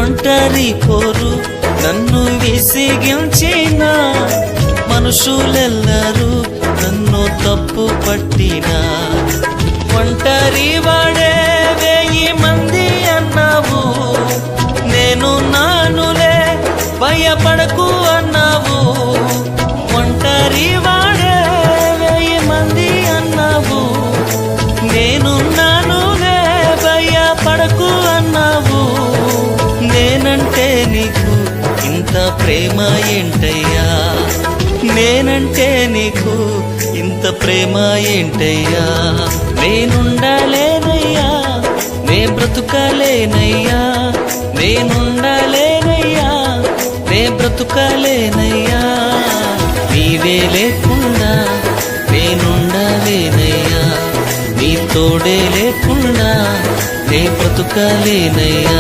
ఒంటరి పోరు నన్ను విసిగించిన మనుషులెల్లరూ నన్ను తప్పు పట్టినా ఒంటరి వాడే 1000 మంది అన్నావు నేను నానులే భయపడకు అన్నావు ఒంటరి వాడే 1000 మంది అన్నావు నేను నానులే భయపడకు అన్నావు నేనంటే నీకు ఇంత ప్రేమ ఏంటయ్యా నేనంటే నీకు ఇంత ప్రేమ ఏంటయ్యా నేనుండలేనయ్యా నే బ్రతుకలేనయ్యా నేనుండలేనయ్యా నే బ్రతుకలేనయ్యా నీవే లేకుండా నేనుండలేనయ్యా నీ తోడే లేకుండా నే బ్రతుకలేనయ్యా